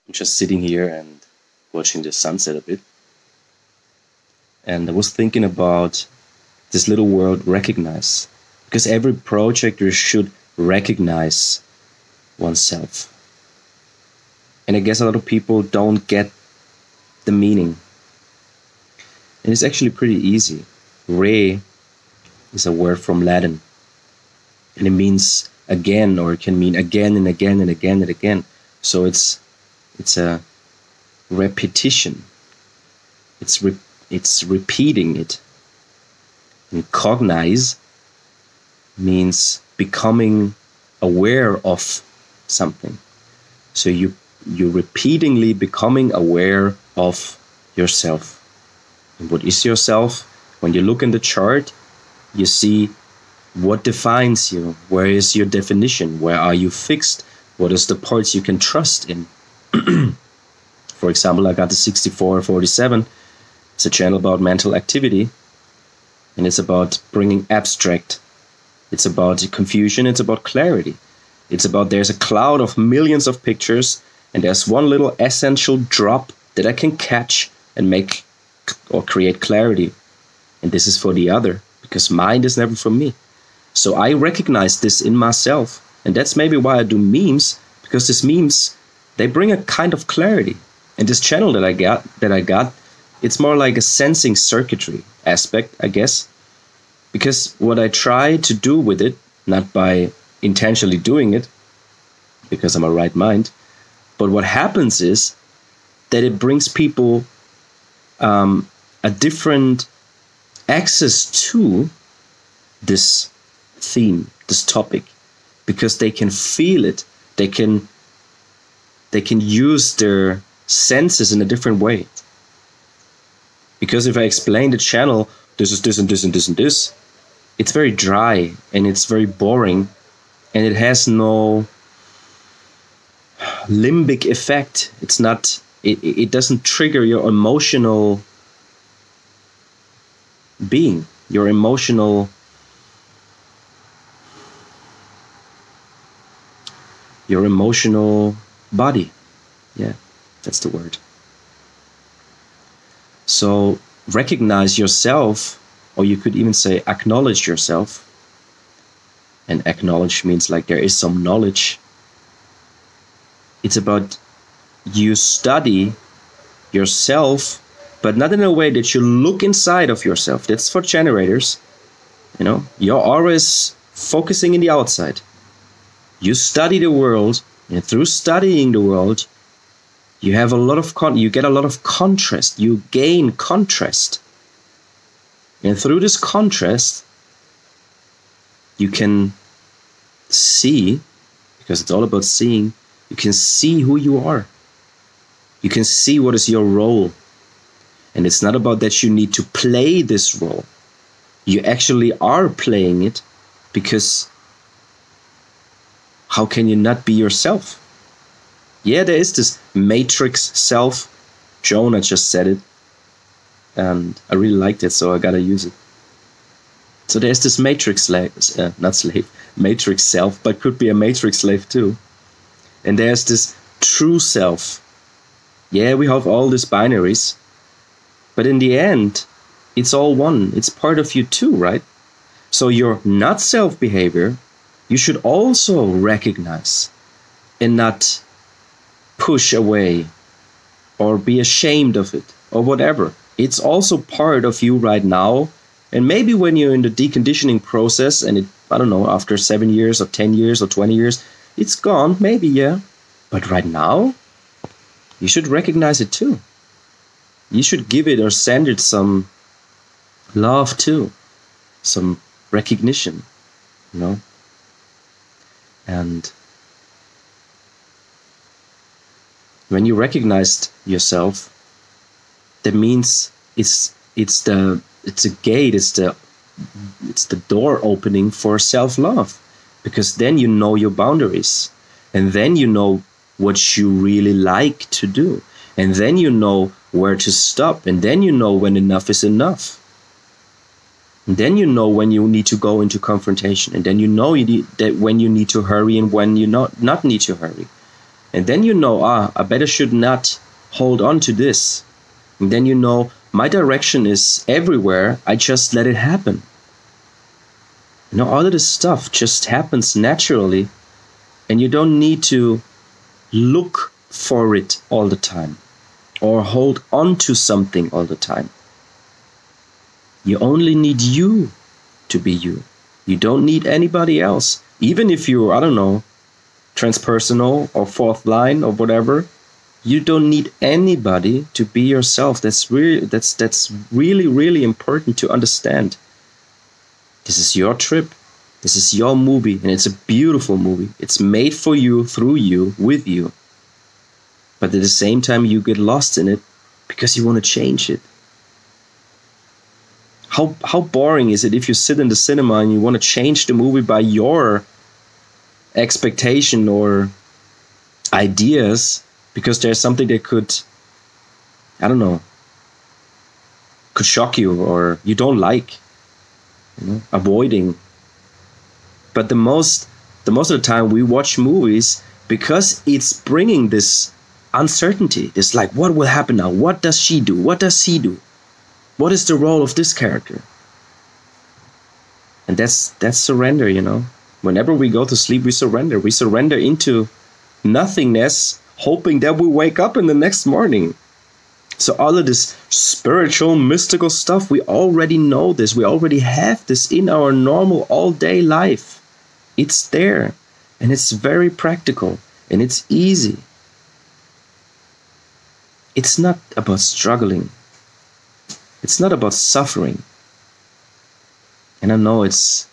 I'm just sitting here and watching the sunset a bit. And I was thinking about this little word recognize. Because every projector should recognize oneself. And I guess a lot of people don't get the meaning. And it's actually pretty easy. Re is a word from Latin. And it means again, or it can mean again and again and again and again. So it's a repetition. It's repeating it. And cognize means becoming aware of something. So you're repeatedly becoming aware of yourself. And what is yourself? When you look in the chart, you see what defines you. Where is your definition? Where are you fixed? What is the parts you can trust in? For example, I got the 6447. It's a channel about mental activity. And it's about bringing abstract. It's about confusion. It's about clarity. It's about there's a cloud of millions of pictures. And there's one little essential drop that I can catch and make or create clarity. And this is for the other. Because mind is never for me. So I recognize this in myself. And that's maybe why I do memes. Because these memes, they bring a kind of clarity. And this channel that I got, it's more like a sensing circuitry aspect, I guess. Because what I try to do with it, not by intentionally doing it, because I'm a right mind, but what happens is that it brings people a different access to this theme, this topic, because they can feel it. They can use their senses in a different way. Because if I explain the channel, this is this and this and this and this, it's very dry and it's very boring and it has no limbic effect. It's not, it doesn't trigger your emotional being, your emotional body. Yeah, that's the word. So recognize yourself, or you could even say acknowledge yourself. And acknowledge means like there is some knowledge. It's about you study yourself, but not in a way that you look inside of yourself. That's for generators. You know, you're always focusing in the outside. You study the world, and through studying the world, you have a lot of you get a lot of contrast. You gain contrast. And through this contrast, you can see, because it's all about seeing, you can see who you are. You can see what is your role. And it's not about that you need to play this role. You actually are playing it, because how can you not be yourself? Yeah, there is this matrix self. Jonah just said it. And I really liked it, so I gotta use it. So there's this matrix matrix self, but could be a matrix slave too. And there's this true self. Yeah, we have all these binaries. But in the end, it's all one. It's part of you too, right? So your not self behavior, you should also recognize and not push away or be ashamed of it or whatever. It's also part of you right now. And maybe when you're in the deconditioning process and I don't know, after 7 years or 10 years or 20 years, it's gone, maybe, yeah. But right now, you should recognize it too. You should give it or send it some love too, some recognition, you know. And when you recognized yourself, that means it's a gate, it's the door opening for self-love, because then you know your boundaries, and then you know what you really like to do, and then you know where to stop, and then you know when enough is enough. And then you know when you need to go into confrontation, and then you know that when you need to hurry and when you not need to hurry. And then you know, I better should not hold on to this. And then you know, my direction is everywhere. I just let it happen. You know, all of this stuff just happens naturally, and you don't need to look for it all the time or hold on to something all the time. You only need you to be you. You don't need anybody else. Even if you're, I don't know, transpersonal or fourth line or whatever, you don't need anybody to be yourself. That's really, really important to understand. This is your trip. This is your movie, and it's a beautiful movie. It's made for you, through you, with you. But at the same time, you get lost in it because you want to change it. How boring is it if you sit in the cinema and you want to change the movie by your expectation or ideas because there's something that could, I don't know, could shock you or you don't like, you know, avoiding. But the most of the time we watch movies because it's bringing this uncertainty. This like, what will happen now? What does she do? What does he do? What is the role of this character? And that's surrender, you know. Whenever we go to sleep, we surrender. We surrender into nothingness, hoping that we wake up in the next morning. So all of this spiritual, mystical stuff, we already know this. We already have this in our normal all-day life. It's there. And it's very practical. And it's easy. It's not about struggling. It's not about suffering. And I know it's...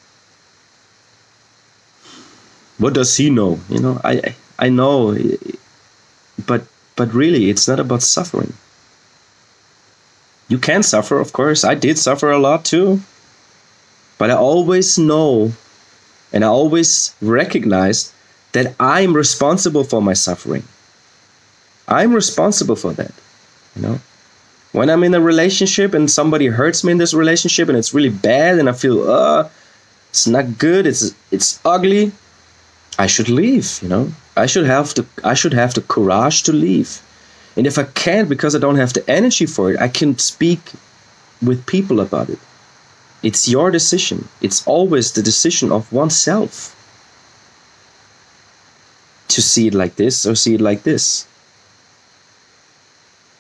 What does he know? You know, I know. But really, it's not about suffering. You can suffer, of course. I did suffer a lot too. But I always know and I always recognize that I'm responsible for my suffering. I'm responsible for that, you know. When I'm in a relationship and somebody hurts me in this relationship and it's really bad and I feel, it's not good, it's ugly, I should leave, you know. I should have the courage to leave. And if I can't because I don't have the energy for it, I can speak with people about it. It's your decision. It's always the decision of oneself to see it like this or see it like this.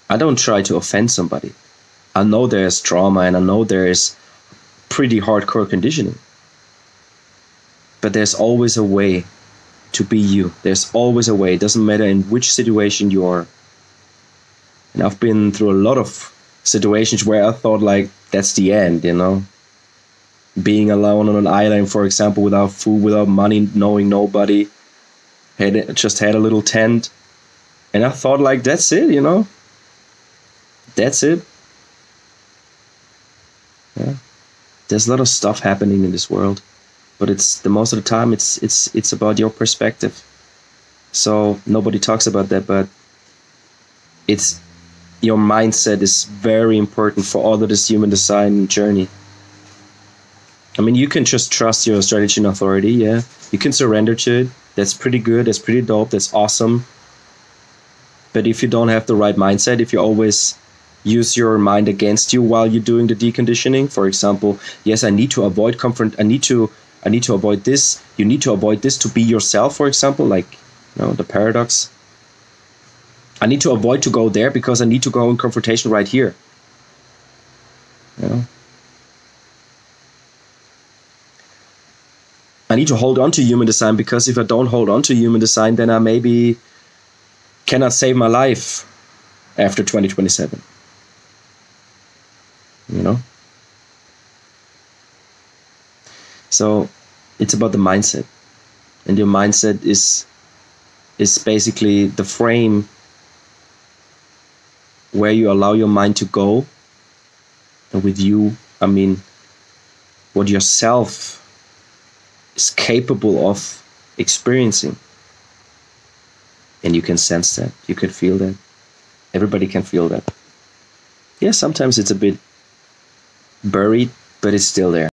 I don't try to offend somebody. I know there's trauma and I know there is pretty hardcore conditioning. But there's always a way to be you. There's always a way. It doesn't matter in which situation you are. And I've been through a lot of situations where I thought like, that's the end, you know. Being alone on an island, for example, without food, without money, knowing nobody. Just had a little tent. And I thought like, that's it, you know. That's it. Yeah. There's a lot of stuff happening in this world. But it's the most of the time it's about your perspective. So nobody talks about that, but it's your mindset is very important for all of this human design journey. I mean, you can just trust your strategy and authority, yeah. You can surrender to it. That's pretty good. That's pretty dope. That's awesome. But if you don't have the right mindset, if you always use your mind against you while you're doing the deconditioning, for example, yes, I need to avoid comfort. I need to avoid this. You need to avoid this to be yourself, for example, like, you know, the paradox. I need to avoid to go there because I need to go in confrontation right here. You know? I need to hold on to human design because if I don't hold on to human design, then I maybe cannot save my life after 2027. You know? So it's about the mindset. And your mindset is basically the frame where you allow your mind to go. And with you, I mean, what yourself is capable of experiencing. And you can sense that. You can feel that. Everybody can feel that. Yeah, sometimes it's a bit buried, but it's still there.